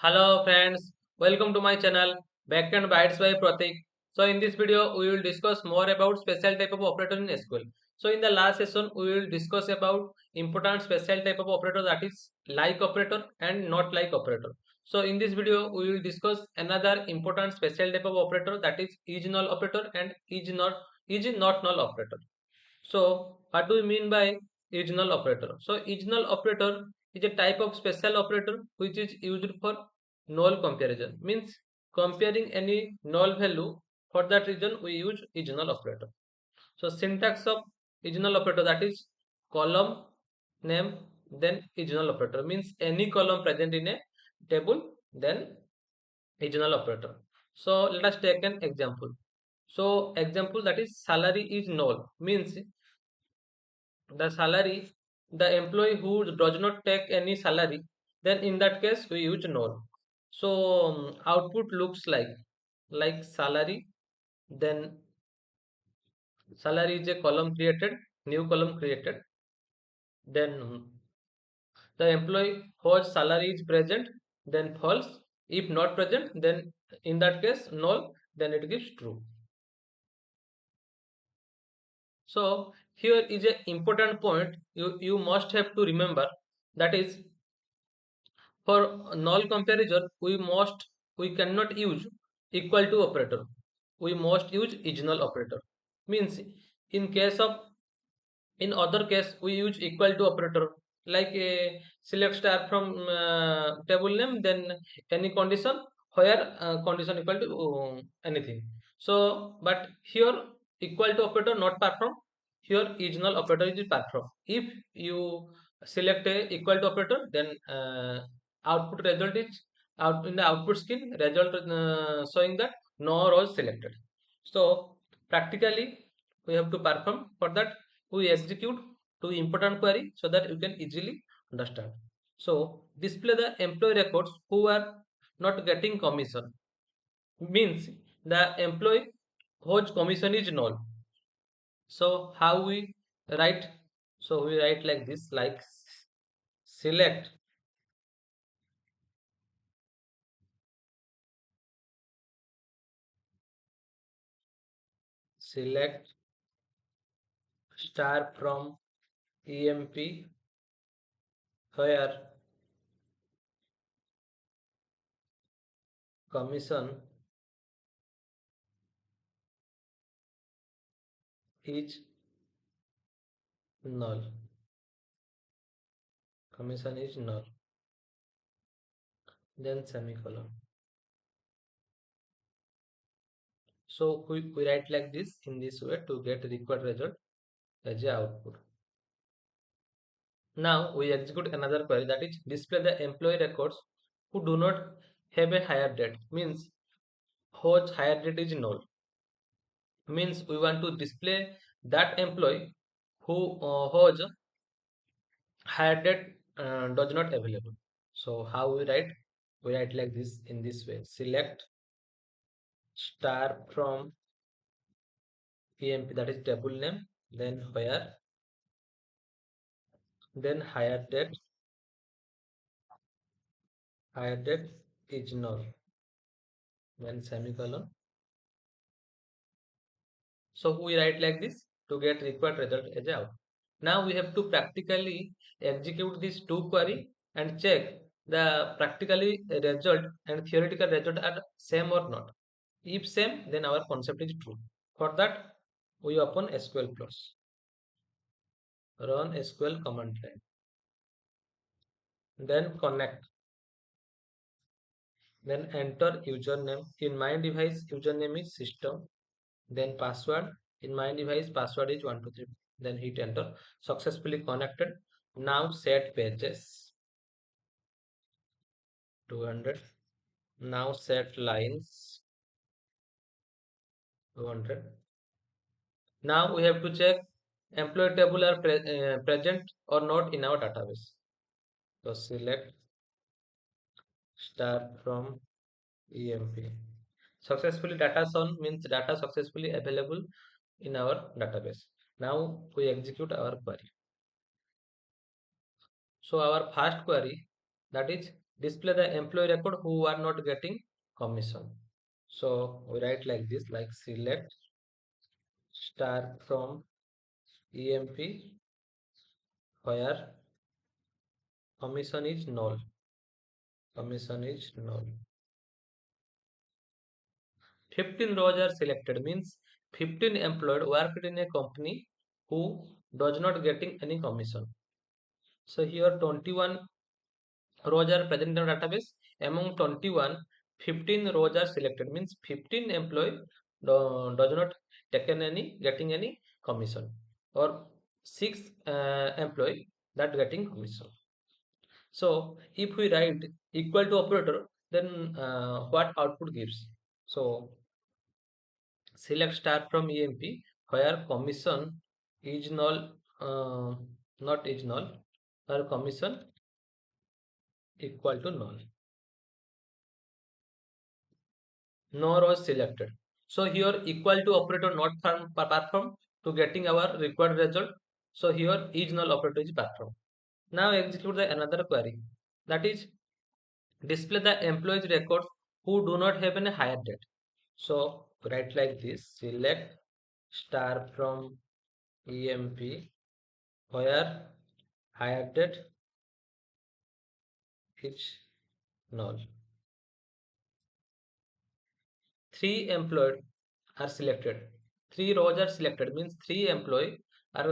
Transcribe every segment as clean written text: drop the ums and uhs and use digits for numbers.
Hello friends, welcome to my channel Back and Bytes by Pratik. So in this video we will discuss more about special type of operator in SQL. So in the last session we will discuss about important special type of operator, that is like operator and not like operator. So in this video we will discuss another important special type of operator, that is null operator and is not null operator. So what do we mean by is null operator? So is null operator is a type of special operator which is used for null comparison. Means comparing any null value, for that reason we use is null operator. So syntax of is null operator, that is column name then is null operator, means any column present in a table then is null operator. So let us take an example. So example, that is salary is null, means the salary, the employee who does not take any salary, then in that case we use null. So output looks like salary, then salary is a column created, new column created, then the employee whose salary is present, then false, if not present then in that case null, then it gives true. So here is a important point you must have to remember, that is, for null comparison, we cannot use equal to operator. We must use is null operator. Means in case of in other case we use equal to operator, like a select star from table name, then any condition where condition equal to anything. So but here equal to operator not perform, here is null operator is perform. If you select a equal to operator, then output result is out in the output screen result showing that no row is selected. So practically we have to perform. For that we execute to important query so that you can easily understand. So display the employee records who are not getting commission, means the employee whose commission is null. So how we write? So we write like this, like select select star from emp where commission is null. Commission is null. Then semicolon. So we write like this, in this way, to get required result as a output. Now we execute another query, that is display the employee records who do not have a hire date, means whose hire date is null. Means we want to display that employee whose hire date does not available. So how we write? We write like this, in this way: select star from emp, that is table name, then where, then hire date is null, then semicolon. So we write like this to get required result as out. Now we have to practically execute these two query and check the practically result and theoretical result are same or not. If same, then our concept is true. For that we open SQL plus, run SQL command line, then connect, then enter username. In my device username is system, then password. In my device password is 123, then hit enter. Successfully connected. Now set pages 200. Now set lines 200. Now we have to check employee table are present or not in our database. So select star from emp. Successfully data shown means data successfully available in our database. Now we execute our query. So our first query, that is display the employee record who are not getting commission. So we write like this, like select star from EMP where commission is null. Commission is null. 15 rows are selected means 15 employed worked in a company who does not getting any commission. So here 21 rows are present in the database. Among 21, 15 rows are selected means 15 employee does not taken any getting any commission, or 6 employee that getting commission. So if we write equal to operator, then what output gives? So select star from EMP where commission is null, not is null, where commission equal to null. Nor was selected. So here equal to operator not perform to getting our required result. So here is null operator is performed. Now execute the another query, that is display the employees records who do not have any hire date. So write like this, select star from EMP where hire date is null. 3 employed are selected. 3 rows are selected means 3 employee are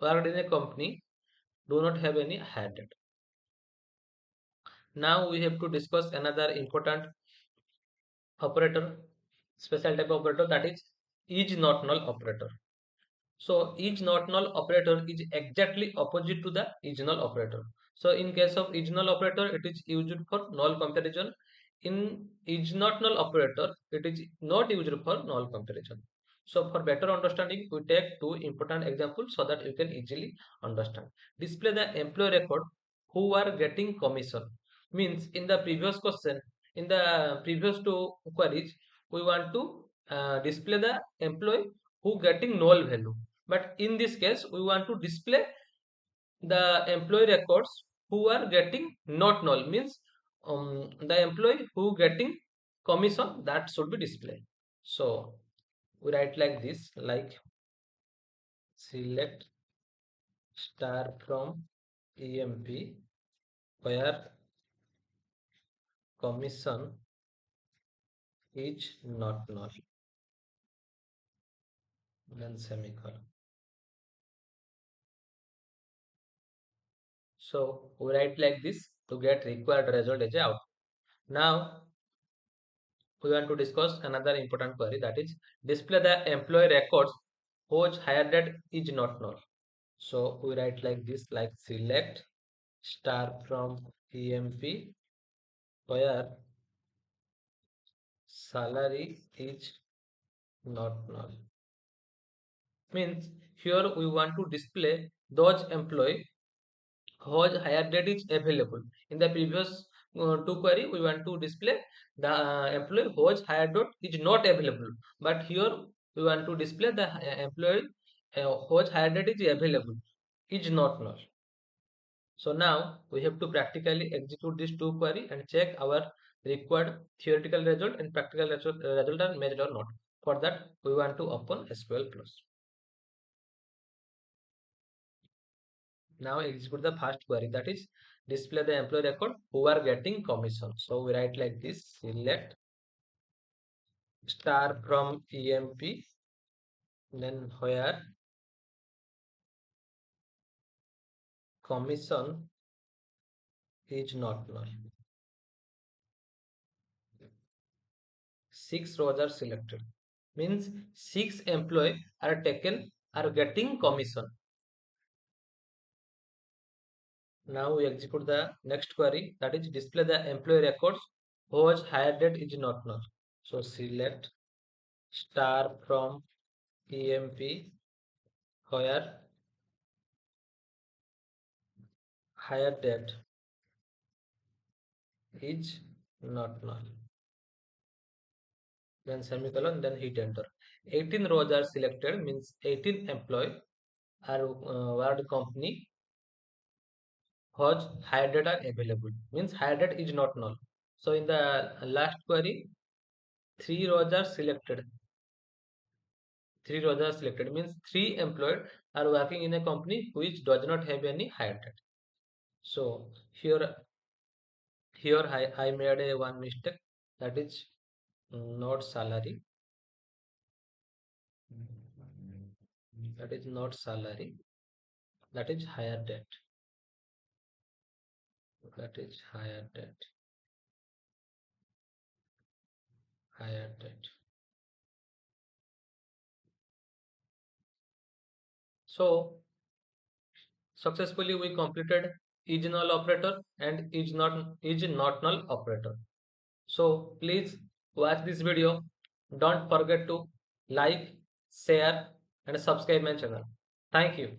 worked in a company do not have any hire date. Now we have to discuss another important operator, special type of operator, that is not null operator. So is not null operator is exactly opposite to the is null operator. So in case of is null operator, it is used for null comparison. In is not null operator, it is not used for null comparison. So for better understanding, we take two important examples so that you can easily understand. Display the employee record who are getting commission. Means in the previous question, in the previous two queries, we want to display the employee who getting null value, but in this case we want to display the employee records who are getting not null, means the employee who getting commission, that should be displayed. So we write like this, like select star from EMP where commission is not null, then semicolon. So we write like this to get required result as a output. Now we want to discuss another important query, that is display the employee records whose hire date is not null. So we write like this, like select star from EMP where salary is not null. Means here we want to display those employee whose hire date is available. In the previous two query, we want to display the employee whose hire date is not available. But here we want to display the employee whose hire date is available, is not null. So now we have to practically execute these two query and check our required theoretical result and practical result are matched or not. For that, we want to open SQL Plus. Now execute the first query, that is display the employee record who are getting commission. So we write like this, select star from EMP, then where commission is not null. 6 rows are selected means 6 employee are taken, are getting commission. Now we execute the next query, that is display the employee records whose hire date is not null. So select star from EMP where hire date is not null. Then semicolon, then hit enter. 18 rows are selected means 18 employee are word company was higher date are available, means higher date is not null. So in the last query, three rows are selected. Three rows are selected means three employed are working in a company which does not have any higher date. So here I made a one mistake, that is not salary. That is not salary. That is higher debt. That is higher debt. Higher debt. So successfully we completed is null operator and is not null operator. So please watch this video. Don't forget to like, share and subscribe my channel. Thank you.